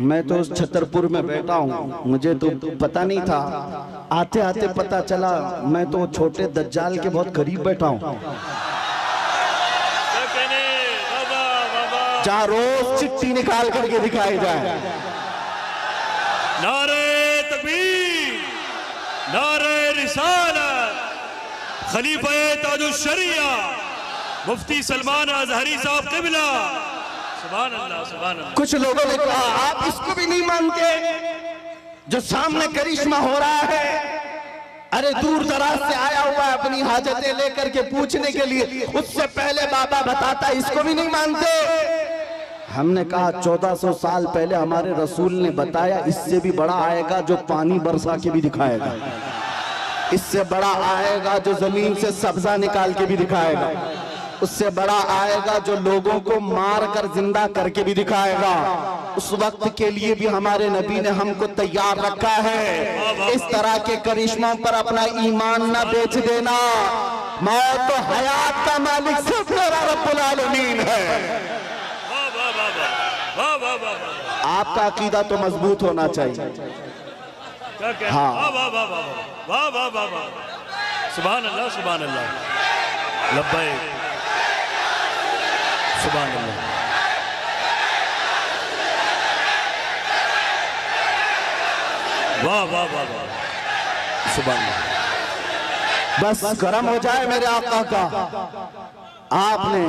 मैं तो उस छतरपुर में बैठा हूँ, मुझे तो पता नहीं था। आते आते पता चला मैं तो छोटे दज्जाल के बहुत करीब बैठा हूँ, जहाँ रोज चिट्ठी निकाल करके दिखाई जाए। नारे तकबीर, नारे रिसालत, खलीफा ताजुश्शरिया मुफ्ती सलमान अज़हरी साहब क़िबला। सुभान अल्लाह, सुभान अल्लाह। कुछ लोगों ने कहा आप इसको भी नहीं मानते जो सामने करिश्मा हो रहा है? अरे दूर दराज से आया हुआ है अपनी हाजतें लेकर के पूछने के लिए, उससे पहले बाबा बताता, इसको भी नहीं मानते? हमने कहा 1400 साल पहले हमारे रसूल ने बताया, इससे भी बड़ा आएगा जो पानी बरसा के भी दिखाएगा, इससे बड़ा आएगा जो जमीन से सब्जा निकाल के भी दिखाएगा, उससे बड़ा आएगा जो लोगों को मार कर जिंदा करके भी दिखाएगा। उस वक्त के लिए भी हमारे नबी ने हमको तैयार रखा है। इस तरह के करिश्मों पर अपना ईमान न बेच देना। मौत तो हयात का मालिक सिर्फ मेरा रब्बुल आलमीन है। आपका अकीदा तो मजबूत होना चाहिए। हाँ, वाह वाह वाह वाह, सुभान अल्लाह, सुभान अल्लाह, लब्बैक, सुभान अल्लाह। वाह वाह वाह वाह, सुभान अल्लाह। बस गरम हो जाए मेरे आका का। आपने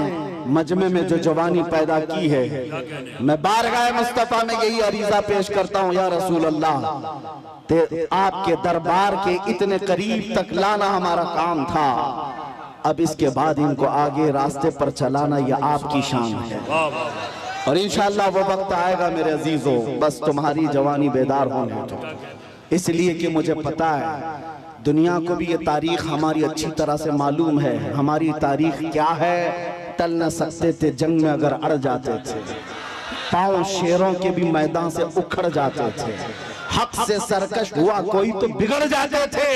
मजमे में जो जवानी पैदा की है, मैं बारगाह मुस्तफा में यही अरीजा पेश करता हूँ, या रसूल अल्लाह, आपके दरबार के इतने करीब तक लाना हमारा काम था। अब इसके बाद इनको आगे रास्ते पर चलाना यह आपकी शान है, और इंशाअल्लाह वो वक्त आएगा मेरे अजीजों, बस तुम्हारी जवानी बेदार होने दो। इसलिए कि मुझे पता है दुनिया को भी ये तारीख हमारी अच्छी तरह से मालूम है। हमारी तारीख क्या है? टल न सकते थे जंग में अगर अड़ जाते थे, पांव शेरों के भी मैदान से उखड़ जाते थे, हक से सरकश हुआ कोई तो बिगड़ जाते थे।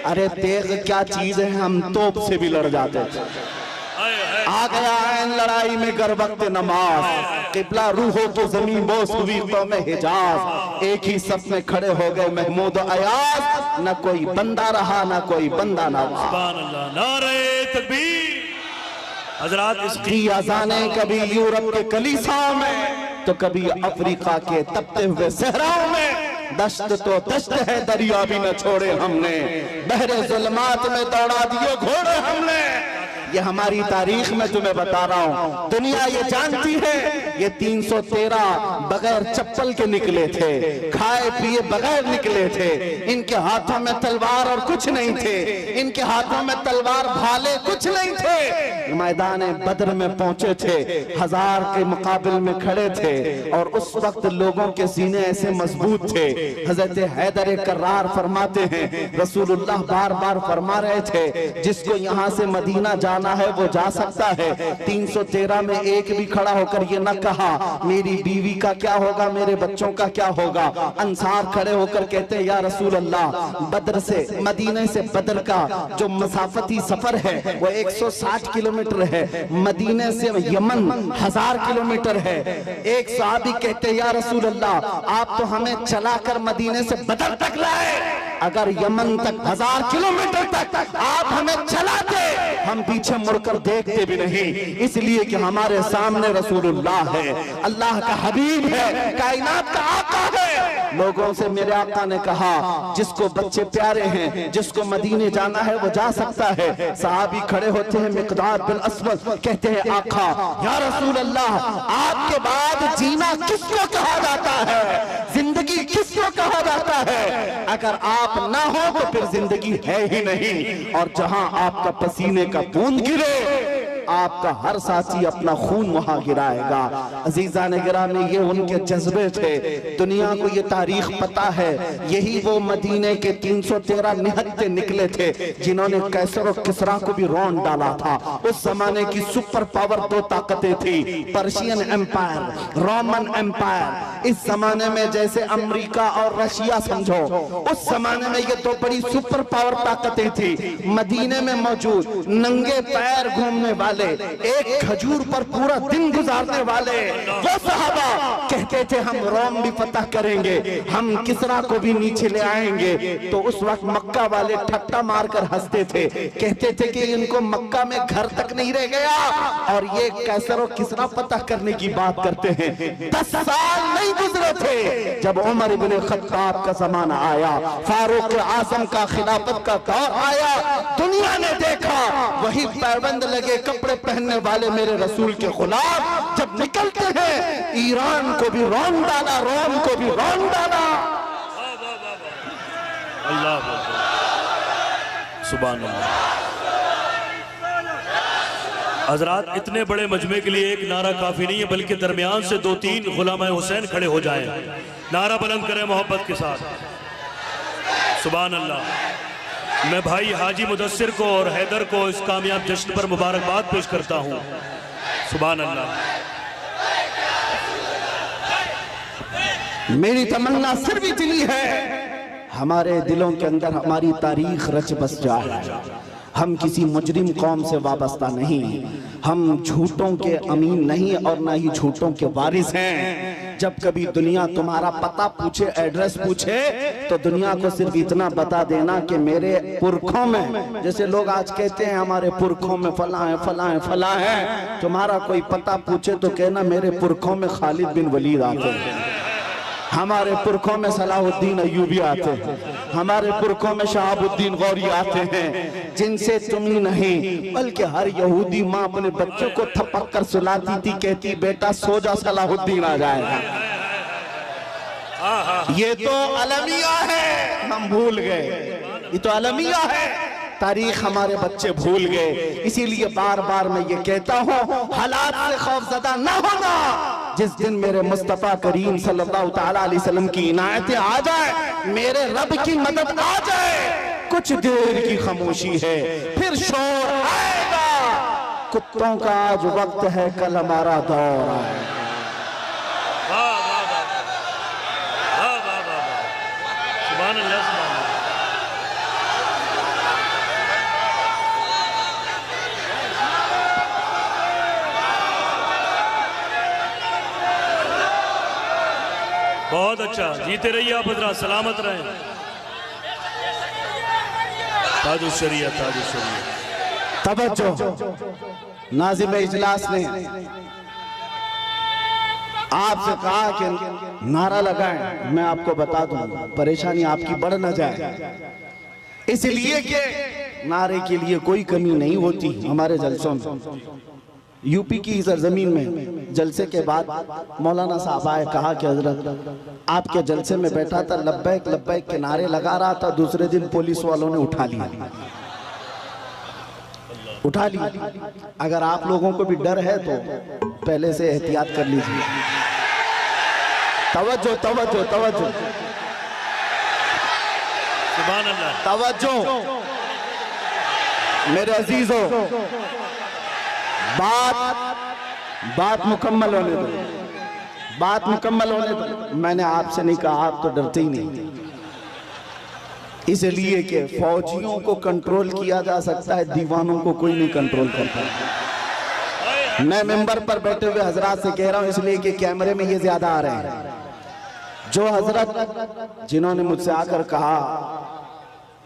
अरे तेग क्या चीज है, हम तोप से भी लड़ जाते थे। आ गया ऐन लड़ाई में गर वक्त नमाज, किबला रूहो तो जमीन बोस हुई कौम हिजाज। एक ही सफ में खड़े हो गए महमूद अयाज, न कोई बंदा रहा न कोई बंदा नवाज। सुभान अल्लाह, नारे तकबीर। हजरात, इसकी अज़ाने कभी यूरोप के कलीसाओं में तो कभी अफ्रीका के तपते हुए सहराओं में। दश्त तो दश्त है, दरिया भी न छोड़े हमने, बहरे जुल्मात में दौड़ा दिए घोड़े हमने। ये हमारी तारीख में तुम्हें बता रहा हूँ, दुनिया ये जानती है। ये 313 बगैर चप्पल के निकले थे, खाए पिए बगैर निकले थे। इनके हाथों में तलवार और कुछ नहीं थे, इनके हाथों में तलवार भाले कुछ नहीं थे। मैदान बद्र में पहुंचे थे, 1000 के मुकाबिल में खड़े थे, और उस वक्त लोगों के सीने ऐसे मजबूत थे। हजरत हैदर कर्रार फरमाते हैं, रसूलुल्लाह बार बार फरमा रहे थे, जिसको यहाँ से मदीना जाना है वो जा सकता है। 313 में एक भी खड़ा होकर ये न कहा मेरी बीवी का क्या होगा, मेरे बच्चों का क्या होगा। अंसार खड़े होकर कहते हैं, या रसूल अल्लाह, बद्र से मदीने से बद्र का जो मसाफती सफर है वो 160 किलोमीटर है, मदीने से यमन 1000 किलोमीटर है। एक सहाबी कहते हैं, या रसूल अल्लाह, आप तो हमें चलाकर मदीने से बद्र तक लाए, अगर यमन तक 1000 किलोमीटर तक आप हमें चलाते, हम पीछे मुड़कर देखते भी नहीं, इसलिए कि हमारे सामने रसूलुल्लाह है, अल्लाह का हबीब है, कायनात का आका है। लोगों से मेरे आका ने कहा, जिसको बच्चे प्यारे हैं, जिसको मदीने जाना है वो जा सकता है। सहाबी खड़े होते हैं, मिक़दार बिन अस्वद कहते हैं, आका या रसूल अल्लाह, आपके बाद जीना किसको कहा जाता है, जिंदगी किसको कहा जाता है? अगर आप ना हो तो फिर जिंदगी है ही नहीं। और जहां आपका पसीने का बूंद गिरे, आपका हर साथी अपना खून वहां गिराएगा। अजीजा ने गिराने, ये उनके जज्बे थे। दुनिया को ये तारीख पता है, यही वो मदीने के 313 निहत्ते निकले थे जिन्होंने कैसर और किसरा को भी रौंद डाला था। उस जमाने की सुपर पावर 2 ताकतें थी, पर्शियन एम्पायर, रोमन एम्पायर। इस जमाने में जैसे अमेरिका और रशिया समझो, उस जमाने में ये 2 बड़ी सुपर पावर ताकतें थी। मदीने में मौजूद नंगे पैर घूमने वाले वाले, एक खजूर पर पूरा दिन गुजारने वाले वो सहाबा कहते थे हम रोम भी फतह करेंगे, हम किसरा को भी नीचे ले आएंगे। तो उस वक्त मक्का वाले ठट्टा मारकर हंसते थे, कहते थे कि इनको मक्का में घर तक नहीं रह गया और ये कैसर और किसरा फतह करने की बात करते हैं। 10 साल नहीं गुजरे थे जब उमर इब्ने खत्ताब का जमाना आया, फारूक आजम का खिलाफत का दौर आया, दुनिया ने देखा वही पैबंद लगे कपड़े पहनने वाले मेरे रसूल के गुलाम जब निकलते हैं, ईरान को भी रौन डाला, रोम को भी रौन डाला। अल्लाह सुभान अल्लाह। हजरात, इतने बड़े मजमे के लिए एक नारा काफी नहीं है, बल्कि दरमियान से 2-3 गुलाम हुसैन खड़े हो जाएं, नारा बुलंद करें मोहब्बत के साथ। सुभान अल्लाह। मैं भाई हाजी मुदस्सिर को और हैदर को इस कामयाब जश्न पर मुबारकबाद पेश करता हूँ। सुभान अल्लाह। मेरी तमन्ना सिर्फ इतनी है, हमारे दिलों के अंदर हमारी तारीख रच बस जाए। हम किसी मुजरिम कौम से वाबस्ता नहीं, हम झूठों के अमीन नहीं और ना ही झूठों के वारिस हैं। जब कभी दुनिया तुम्हारा पता पूछे, एड्रेस पूछे, तो दुनिया को सिर्फ इतना बता देना कि मेरे पुरखों में, जैसे लोग आज कहते हैं हमारे पुरखों में फला है फला है फला है, तुम्हारा कोई पता पूछे तो कहना मेरे पुरखों में खालिद बिन वलीद आते हैं, हमारे पुरखों में सलाहुद्दीन अय्यूबी आते हैं, हमारे पुरखों में शहाबुद्दीन गौरी आते हैं, जिनसे तुम ही नहीं बल्कि हर यहूदी माँ अपने बच्चों को थपक कर सुलाती थी, कहती बेटा सो जा सलाहुद्दीन आ जाएगा। ये तो अलमिया है, हम भूल गए, ये तो अलमिया है, तारीख हमारे बच्चे भूल गए। इसीलिए बार बार मैं ये कहता हूँ, हालात से खौफजदा न होना। जिस दिन मेरे मुस्तफा करीम सल्लल्लाहु तआला अलैहि वसल्लम की इनायतें आ जाए, मेरे रब की मदद आ जाए, कुछ देर की खामोशी है, फिर शोर आएगा। कुत्तों का आज वक्त है, कल हमारा दौर आएगा। सुभान अल्लाह। बहुत अच्छा, जीते रहिए आप हजरात, सलामत रहें। ताजुशरिया ताजुशरिया। तवज्जो, नाज़िम इजलास ने आपसे कहा कि नारा लगाएं, मैं आपको बता दूं परेशानी आपकी बढ़ न जाए, इसलिए कि नारे के लिए कोई कमी नहीं होती हमारे जलसों में। यूपी की सरजमीन में जलसे के बाद मौलाना साहब आए, कहा कि हजरत आपके जलसे में बैठा था, लब्बैक लब्बैक के नारे लगा रहा था, दूसरे दिन पुलिस वालों ने उठा लिया। अगर आप लोगों को भी डर है तो पहले से एहतियात कर लीजिए। तवज्जो तवज्जो तवज्जो, सुभान अल्लाह, तवज्जो मेरे अजीजों, बात मुकम्मल होने दो, बात मुकम्मल होने दो। मैंने आपसे नहीं कहा, आप तो डरते ही नहीं, इसलिए कि फौजियों को कंट्रोल किया जा सकता है, दीवानों को कोई नहीं कंट्रोल करता। मैं मेंबर पर बैठे हुए हजरात से कह रहा हूं, इसलिए कि कैमरे में ये ज्यादा आ रहे हैं। जो हजरत जिन्होंने मुझसे आकर कहा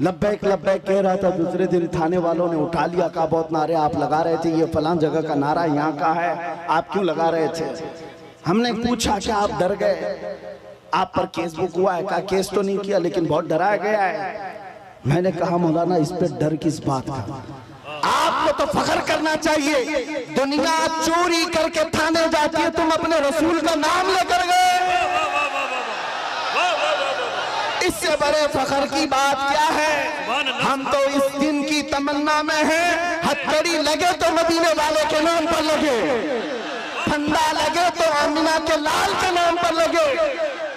लब्बैक लब्बैक कह रहा था, दूसरे दिन थाने वालों ने उठा लिया, कहा बहुत नारे आप लगा रहे थे, ये फलां जगह का नारा यहाँ का है, आप क्यों लगा रहे थे? हमने पूछा कि आप डर गए, आप पर केस बुक हुआ है? कहा केस तो नहीं किया लेकिन बहुत डराया गया है। मैंने कहा मौलाना इस पे डर किस बात का? आपको तो फख्र करना चाहिए, दुनिया चोरी करके थाने जाती है, तुम अपने रसूल का नाम लेकर गए, इससे बड़े फख्र की बात क्या है? हम तो इस दिन की तमन्ना में हैं, हथकड़ी लगे तो मदीने वाले के नाम पर लगे, फंदा लगे तो आमिना के लाल के नाम पर लगे।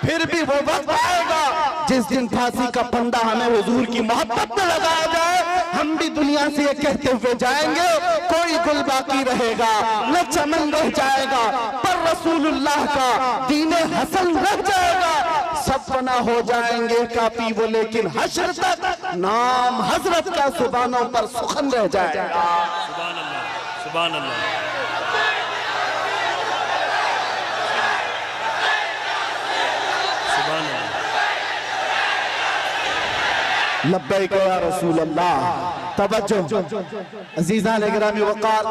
फिर भी वो वक्त आएगा जिस दिन फांसी का फंदा हमें हुजूर की मोहब्बत में लगाया जाए, हम भी दुनिया से ये कहते हुए जाएंगे, कोई गुल बाकी रहेगा न चमन रह जाएगा, पर रसूलुल्लाह का दीने हसन रह जाएगा। सब फना हो जाएंगे काफी वो, लेकिन हश्र तक नाम हजरत का सुबानों पर सुखन रह जाएगा। सुभान अल्लाह। सुभान अल्लाह। लब्बैक या रसूल अल्लाह। तवज्जो अज़ीज़ान गिरामी वक़ार,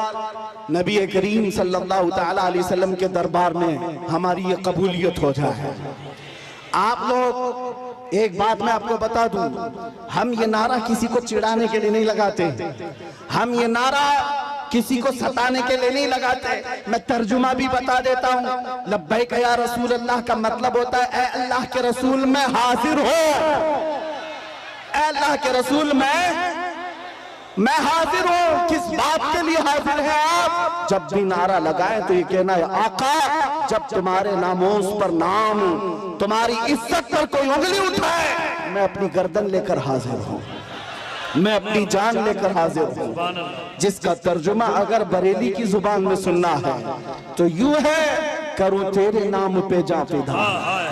नबी करीम सल्लल्लाहु तआला अलैहि वसल्लम के दरबार में हमारी ये कबूलियत हो जाए। आप लोग एक बात मैं आपको बता दूं, हम ये नारा किसी को चिढ़ाने के लिए नहीं लगाते, हम ये नारा किसी को सताने के लिए नहीं लगाते। मैं तर्जुमा भी बता देता हूँ। लब्बैक या रसूल अल्लाह का मतलब होता है, ए अल्लाह के रसूल मैं हाजिर हो, ए अल्लाह के रसूल मैं हाजिर हूँ। किस बात के लिए हाजिर है आप? जब भी नारा लगाएं तो ये कहना है, आका जब तुम्हारे नामोस पर नाम, तुम्हारी इज्जत पर कोई उंगली उठाए, मैं अपनी गर्दन लेकर हाजिर हूँ, मैं अपनी जान लेकर हाजिर हूँ। जिसका तर्जुमा अगर बरेली की जुबान में सुनना है तो यूं है, करूं तेरे नाम पे जा फिदा,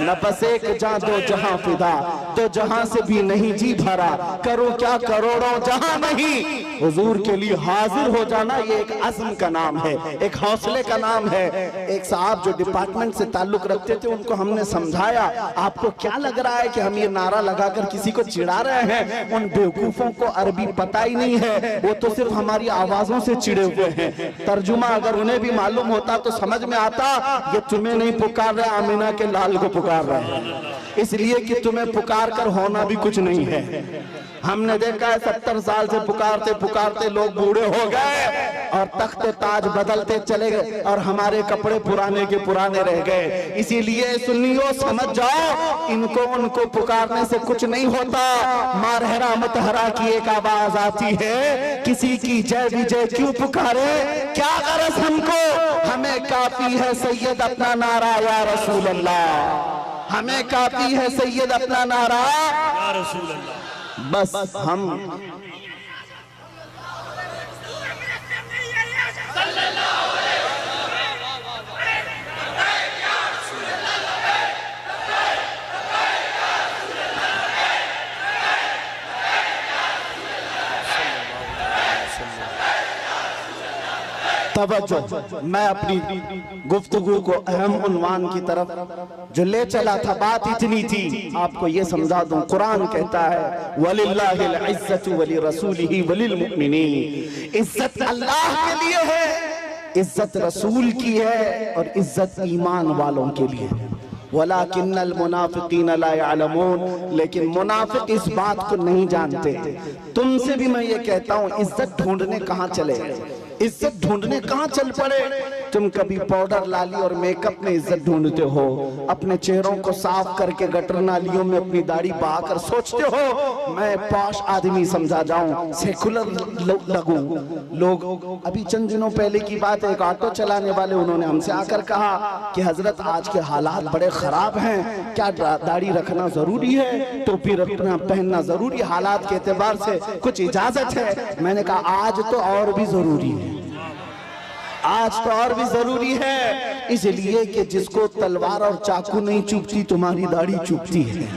न बस एक जा दो जहां फिदा, तो जहां से भी नहीं जी भरा, करूं क्या करोड़ों जहां नहीं। हुजूर के लिए हाजिर हो जाना ये एक अज़्म का नाम है, एक हौसले का नाम है। एक साहब जो डिपार्टमेंट से ताल्लुक रखते थे, उनको हमने समझाया, आपको क्या लग रहा है कि हम ये नारा लगाकर किसी को चिढ़ा रहे हैं? उन बेवकूफों को अरबी पता ही नहीं है, वो तो सिर्फ हमारी आवाजों से चिढ़े हुए हैं। तर्जुमा अगर उन्हें भी मालूम होता तो समझ में आता, ये तुम्हें नहीं पुकार रहे, आमिना के लाल को पुकार रहे हैं, इसलिए कि तुम्हें पुकार कर होना भी कुछ नहीं है। हमने देखा है 70 साल से पुकारते पुकारते लोग बूढ़े हो गए और तख्ते ताज बदलते चले गए और हमारे कपड़े पुराने के पुराने रह गए। इसीलिए सुन्नियों समझ जाओ, इनको उनको पुकारने से कुछ नहीं होता। मारहरा मतहरा की एक आवाज आती है, किसी की जय विजय क्यों पुकारे, क्या गरज हमको, हमें काफी है सैयद अपना नारा या रसूल अल्लाह, हमें काफी है सैयद अपना नारा या रसूल अल्लाह। बस हम तवज्जो, मैं अपनी गुफ्तगू को अहम उन्वान की तरफ जो ले चला था, बात इतनी थी, आपको ये समझा दूं। कुरान कहता है, वलिल्लाहिल इज्जतु वली रसूलिही वलिल मुमिनीन, इज्जत अल्लाह के लिए है, इज्जत रसूल की है और इज्जत ईमान वालों के लिए। वलाकिन्नल मुनाफिकीन ला यअलमून, लेकिन मुनाफिक इस बात को नहीं जानते। तुमसे भी मैं ये कहता हूँ, इज्जत ढूंढने कहाँ चले, इज्जत ढूंढने कहाँ चल पड़े। तुम कभी पाउडर लाली और मेकअप में इज्जत ढूंढते हो, अपने चेहरों को साफ करके गटर नालियों में अपनी दाढ़ी बहाकर सोचते हो मैं पॉश आदमी समझा जाऊं, सेकुलर लगूं। लोग अभी चंद दिनों पहले की बात है, एक ऑटो चलाने वाले, उन्होंने हमसे आकर कहा कि हजरत आज के हालात बड़े खराब हैं, क्या दाढ़ी रखना जरूरी है, टोपी रखना पहनना जरूरी, हालात के एतबार से कुछ इजाजत है? मैंने कहा आज तो और भी जरूरी है, आज तो और भी जरूरी है, इसलिए कि जिसको तलवार और चाकू नहीं चुभती, तुम्हारी दाढ़ी चुभती है,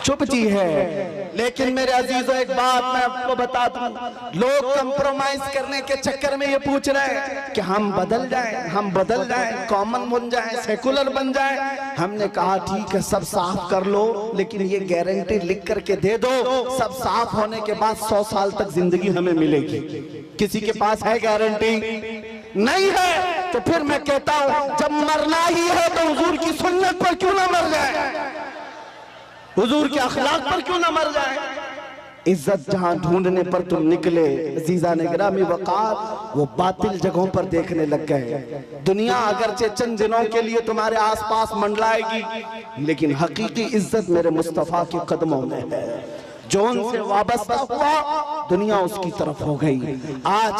चुभती है। लेकिन मेरे अजीजों, एक बात मैं आपको बता दूं, लोग कंप्रोमाइज करने के चक्कर में ये पूछ रहे हैं कि हम बदल जाएं, हम बदल जाएं, कॉमन बन जाएं, सेकुलर बन जाएं। हमने कहा ठीक है, सब साफ कर लो, लेकिन ये गारंटी लिख करके दे दो, सब साफ होने के बाद 100 साल तक जिंदगी हमें मिलेगी। किसी के पास है गारंटी? नहीं है। तो फिर मैं कहता हूं, जब मरना ही है तो हुजूर की सुन्नत पर क्यों ना मर जाए, हुजूर के अखलाक पर क्यों ना मर जाए। इज्जत जहां ढूंढने पर तुम निकले, अज़ीज़ान गिरामी वक़ार, वो बातिल जगहों पर देखने लग गए। दुनिया अगरचे चंद दिनों के लिए तुम्हारे आसपास मंडलाएगी, लेकिन हकीकी इज्जत मेरे मुस्तफ़ा के कदमों में है। जो उनसे वाबस्ता हुआ, दुनिया उसकी तरफ हो गई। आज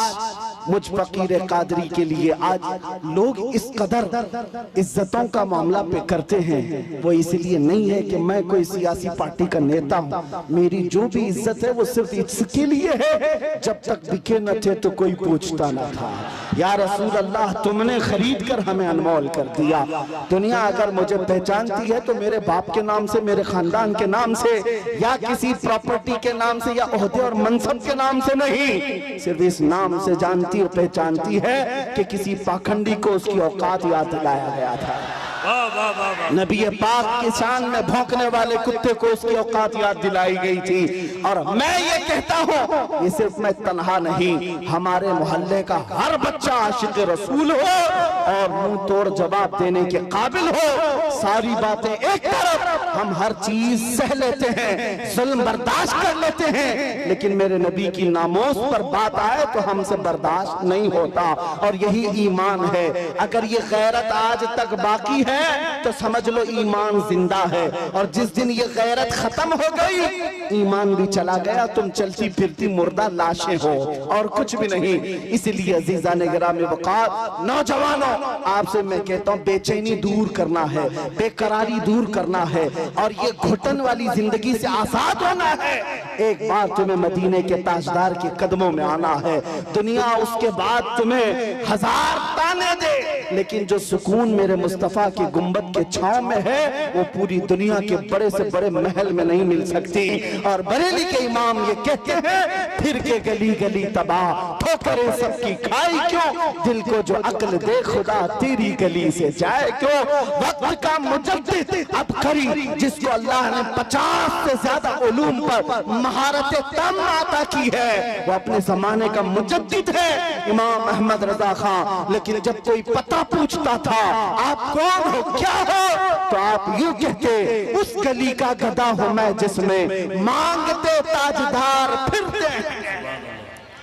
मुझ फकीर कादरी के लिए आज लोग इस कदर इज्जतों का मामला पे करते हैं, वो इसलिए नहीं है कि मैं कोई सियासी पार्टी का नेता हूँ। मेरी जो भी इज्जत है वो सिर्फ इसके लिए है, जब तक बिके न थे तो कोई पूछता न था। या रसूल अल्लाह, तुमने खरीद कर हमें अनमोल कर दिया। दुनिया अगर मुझे पहचानती है तो मेरे बाप के नाम से, मेरे खानदान के नाम से, या किसी प्रॉपर्टी के नाम से, या ओहदे और मनसब के नाम से नहीं, सिर्फ इस नाम से जानती जानती और पहचानती है कि किसी पाखंडी को उसकी औकात याद दिलाया गया था। नबी पाक की शान में भौंकने वाले कुत्ते को उसकी औकात याद दिलाई गई थी। और मैं ये कहता हूँ, ये सिर्फ मैं तन्हा नहीं, हमारे मोहल्ले का हर बच्चा आशिक रसूल हो और मुंह तोड़ जवाब देने के काबिल हो। सारी बातें एक तरफ, हम हर चीज सह लेते हैं, जुल्म बर्दाश्त कर लेते हैं, लेकिन मेरे नबी की नामोस पर बात आए तो हमसे बर्दाश्त नहीं होता। और यही ईमान है। अगर ये गैरत आज तक बाकी है तो समझ लो ईमान जिंदा है, और जिस दिन ये गैरत खत्म हो गई ईमान भी चला गया, तुम चलती फिरती मुर्दा लाशें हो और कुछ भी नहीं। इसलिए अजीजान गिरामी वक़ार, नौजवानों, आपसे मैं कहता हूँ बेचैनी दूर करना है, बेकरारी दूर करना है, और ये घुटन वाली जिंदगी से आजाद होना है। एक बार तुम्हें मदीने के ताजदार के कदमों में आना है। दुनिया उसके बाद तुम्हें हजार ताने दे, लेकिन जो सुकून मेरे मुस्तफा के गुंबद के छांव में है वो पूरी दुनिया के बड़े से बड़े महल में नहीं मिल सकती। और बरेली के इमाम ये कहते हैं, फिर के गली गली तबाह, ठोकरें सबकी खाई क्यों, दिल को जो अक्ल दे खुदा तेरी गली से जाए क्यों। वक्त का मुजद्दिद अबकरी, जिसको अल्लाह ने 50 से ज्यादा उलूम पर महारत तम अता की है, वो अपने जमाने का मुजद्दिद है, इमाम अहमद रजा खां। लेकिन जब कोई पता पूछता था आप कौन हो, क्या हो, तो आप यूं कहते, उस गली का गधा हूं मैं जिसमें मांगते ताजदार फिरते हैं।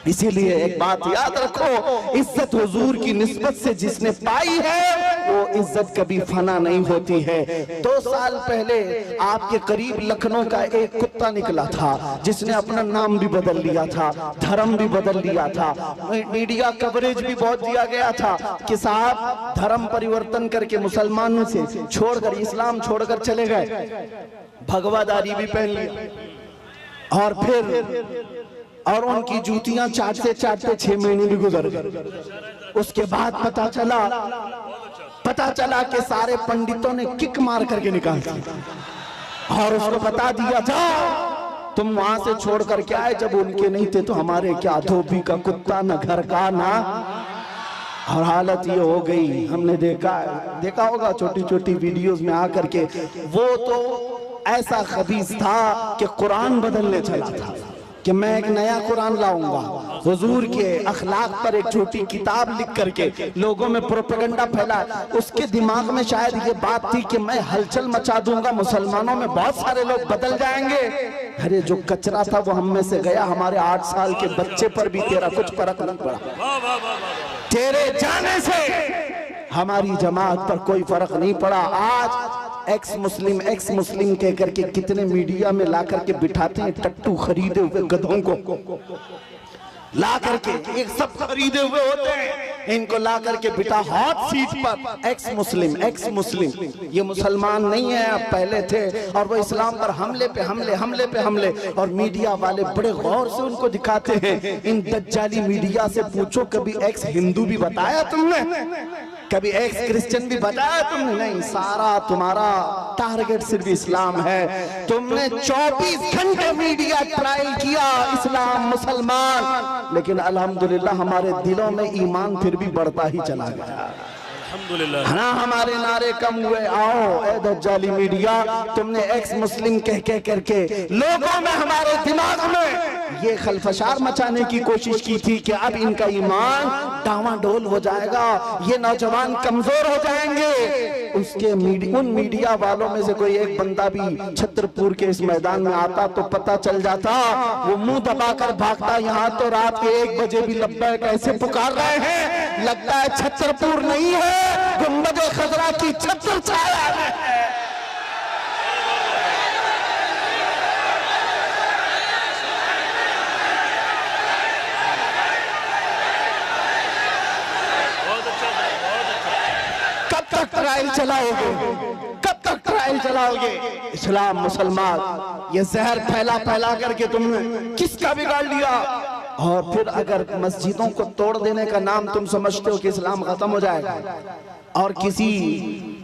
इसीलिए एक बात याद रखो, इज्जत हुजूर की निस्बत से जिसने पाई है वो इज्जत कभी फना नहीं होती है। 2 साल पहले आपके करीब लखनऊ का एक कुत्ता निकला था जिसने अपना नाम भी बदल लिया था, धर्म भी बदल लिया था, मीडिया कवरेज भी बहुत दिया गया था कि साहब धर्म परिवर्तन करके मुसलमानों से छोड़कर इस्लाम छोड़कर चले गए, भगवादारी भी पहन लिया, और फिर और उनकी जूतियां चाटते चाटते 6 महीने भी गुजर गए। उसके बाद पता चला कि सारे पंडितों ने किक मार करके निकाल दिया और उसको बता दिया, जाओ तुम वहां से छोड़ करके आए, जब उनके नहीं थे तो हमारे क्या, धोबी का कुत्ता न घर का ना। और हालत ये हो गई, हमने देखा होगा छोटी छोटी वीडियोस में आकर के, वो तो ऐसा खबीस था कि कुरान बदलने चला था कि मैं एक नया कुरान लाऊंगा, हुजूर के अखलाक पर एक छोटी किताब लिख करके लोगों में प्रोपेगेंडा फैला। उसके दिमाग में शायद ये बात थी कि मैं हलचल मचा दूंगा, मुसलमानों में बहुत सारे लोग बदल जाएंगे। अरे जो कचरा था वो हम में से गया, हमारे 8 साल के बच्चे पर भी तेरा कुछ फर्क नहीं पड़ा, तेरे जाने से हमारी जमात पर कोई फर्क नहीं पड़ा। आज एक्स मुस्लिम कह करके कितने मीडिया में ला करके बिठाते हैं, टट्टू खरीदे हुए गधों को ला करके, एक सब खरीदे हुए होते हैं, इनको ला करके बिठा हॉट सीट पर, एक्स मुस्लिम। ये मुसलमान नहीं है, अब पहले थे, और वो इस्लाम पर हमले पे हमले, और मीडिया वाले बड़े गौर से उनको दिखाते हैं। इन दज्जाली मीडिया से पूछो, कभी एक्स हिंदू भी बताया तुमने, कभी एक्स क्रिश्चियन भी बताया तुमने? नहीं, सारा तुम्हारा टारगेट सिर्फ इस्लाम है। तुमने 24 घंटे मीडिया ट्रायल किया, इस्लाम मुसलमान, लेकिन अल्हम्दुलिल्लाह हमारे दिलों में ईमान फिर भी बढ़ता ही चला गया। हाँ, हमारे नारे कम हुए। आओ ए दज्जाली मीडिया, तुमने एक्स मुस्लिम कह करके लोगों में, हमारे दिमाग में ये खलफशार मचाने की कोशिश की थी कि अब इनका ईमान डावाडोल हो जाएगा, ये नौजवान कमजोर हो जाएंगे। उन मीडिया वालों में से कोई एक बंदा भी छतरपुर के इस मैदान में आता तो पता चल जाता, वो मुंह दबाकर भागता, यहाँ तो रात के 1 बजे भी लब्बैक ऐसे पुकार रहे हैं, लगता है छतरपुर नहीं है, गुंबद-ए खजरा की छतर छाया है। कब तक ट्रायल चलाओगे, कब तक ट्रायल चलाओगे? इस्लाम मुसलमान, ये जहर फैला करके तुमने किसका बिगाड़ लिया? और फिर अगर मस्जिदों को तोड़ देने का नाम तुम समझते हो कि इस्लाम खत्म हो जाएगा, और किसी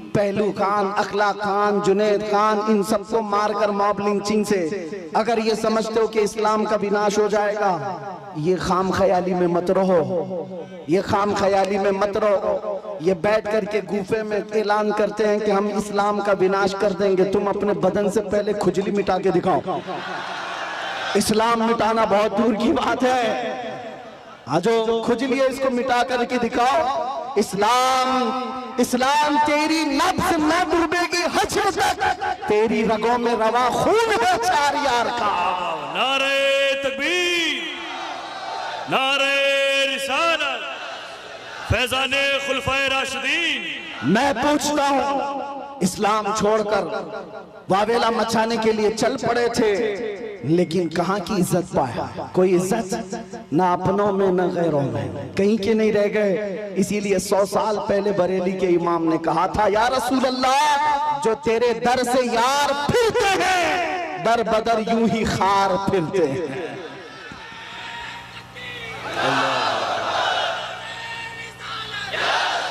पहलू खान, अखला खान, जुनैद खान, इन सबको मारकर मॉब लिंचिंग से अगर ये समझते हो कि इस्लाम का विनाश हो जाएगा, ये खाम ख्याली में मत रहो, ये खाम ख्याली में मत रहो। ये बैठ करके गुफे में ऐलान करते हैं कि हम इस्लाम का विनाश कर देंगे। तुम अपने बदन से पहले खुजली मिटा के दिखाओ। इस्लाम मिटाना बहुत दूर की बात है। हाँ, जो खुजली है इसको मिटा करके दिखाओ। इस्लाम तेरी नब्ज न डूबेगी हश्र तक, तेरी रगों में रवा खून है चार यार का। नारे तकबीर, नारे रिसालत, फैज़ाने खुलफाए राशिदीन। मैं पूछता हूँ, इस्लाम छोड़कर वावेला मचाने के लिए चल पड़े थे, लेकिन कहाँ की इज्जत पाया? कोई इज्जत ना अपनों में ना गैरों में, कहीं के नहीं रह गए। इसीलिए 100 साल पहले बरेली के इमाम ने कहा था, या रसूल अल्लाह, जो तेरे दर से यार फिरते हैं, दर बदर यूं ही खार फिरते हैं।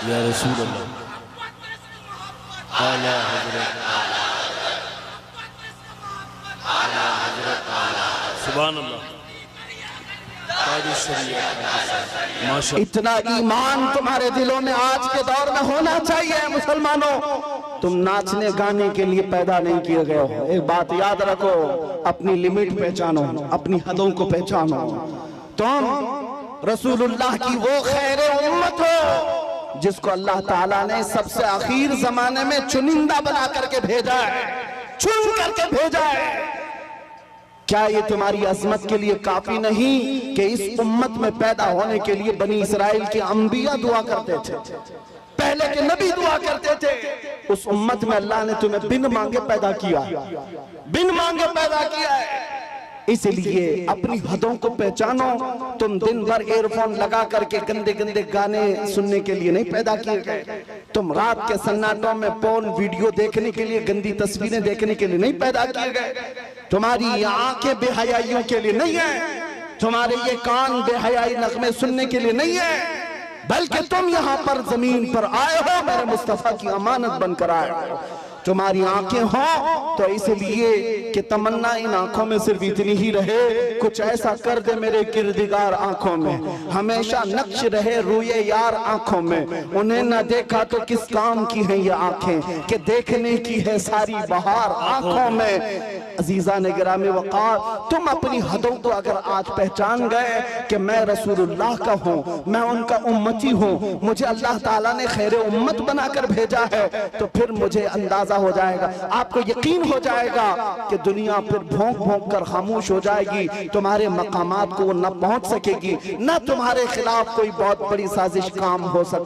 या रसूल अल्लाह, सुभान अल्लाह। इतना ईमान तुम्हारे दिलों में आज के दौर में होना चाहिए। मुसलमानों, तुम नाचने गाने के लिए पैदा नहीं किए गए हो। एक बात याद रखो, अपनी लिमिट पहचानो, अपनी हदों को पहचानो। तुम रसूलुल्लाह की वो खैर उम्मत हो जिसको अल्लाह ताला ने सबसे आखिर जमाने में चुनिंदा बना करके भेजा है, चुन करके भेजा है। क्या ये तुम्हारी अजमत के लिए काफी नहीं कि इस उम्मत में पैदा होने के लिए बनी इस्राइल के अंबिया दुआ करते थे, पहले के नबी दुआ करते थे? उस उम्मत में अल्लाह ने तुम्हें बिन मांगे पैदा किया, बिन मांगे पैदा किया है। इसलिए अपनी हदों को पहचानो। तुम दिन भर एयरफोन लगा करके गंदे गंदे गाने सुनने के लिए नहीं पैदा किए गए। तुम रात के सन्नाटों में पोर्न वीडियो देखने के लिए, गंदी तस्वीरें देखने के लिए नहीं पैदा किए गए। तुम्हारी ये आंखें बेहयाइयों के लिए नहीं है, तुम्हारे ये कान बेहयाई नगमे सुनने के लिए नहीं है, बल्कि तुम यहाँ पर जमीन पर आए हो, मेरे मुस्तफा की अमानत बनकर आए हो। तुम्हारी आंखें हो तो इसलिए कि तमन्ना इन आंखों में सिर्फ इतनी ही रहे, कुछ ऐसा कर दे मेरे किरदिगार आंखों में, हमेशा नक्श रहे रूए यार आंखों में। उन्हें न देखा तो किस काम की है ये आंखें, कि देखने की है सारी बहार आंखों में। अजीजा ने गिरामी वक़ार, तुम अपनी हदों को अगर आज पहचान गए कि मैं रसूलुल्लाह का हूँ, मैं उनका उम्मती हूँ, मुझे अल्लाह ताला ने खैर उम्मत बनाकर भेजा है, तो फिर मुझे अंदाजा हो जाएगा, आपको यकीन हो जाएगा कि दुनिया फिर भौंक भौंक कर खामोश हो जाएगी, तुम्हारे मकामात को न पहुंच सकेगी, न तुम्हारे खिलाफ कोई बहुत बड़ी साजिश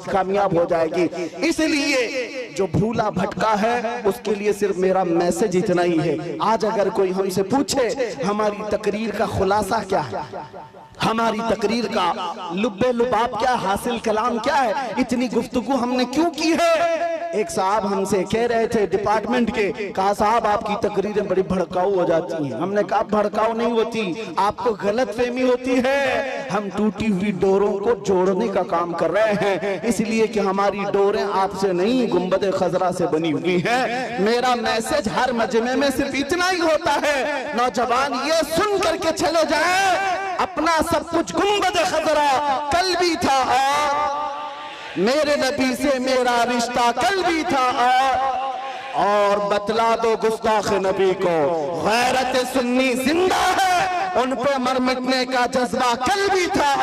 कामयाब हो जाएगी। इसलिए जो भूला भटका है उसके लिए सिर्फ मेरा मैसेज इतना ही है। आज अगर कोई हमसे पूछे हमारी तकरीर का खुलासा क्या है, हमारी तकरीर का लुब्बे लुबाब क्या, हासिल कलाम क्या है, इतनी गुफ्तगू हमने क्यों की है? एक साहब हमसे कह रहे थे डिपार्टमेंट के, कहा साहब आपकी तकरीरें बड़ी भड़काऊ हो जाती हैं। हमने कहा भड़काऊ नहीं होती, आपको गलतफहमी होती है। हम टूटी हुई डोरों को जोड़ने का काम कर रहे हैं, इसलिए कि हमारी डोरें आपसे नहीं गुंबद खजरा से बनी हुई हैं। मेरा मैसेज हर मजमे में सिर्फ इतना ही होता है, नौजवान ये सुन करके चले जाएं, अपना सब कुछ गुंबद खजरा कल भी था और मेरे नबी से मेरा रिश्ता कल भी था, और बतला दो गुस्ताख नबी को गैरत सुन्नी जिंदा है, उन पे मर मिटने का जज्बा कल भी था।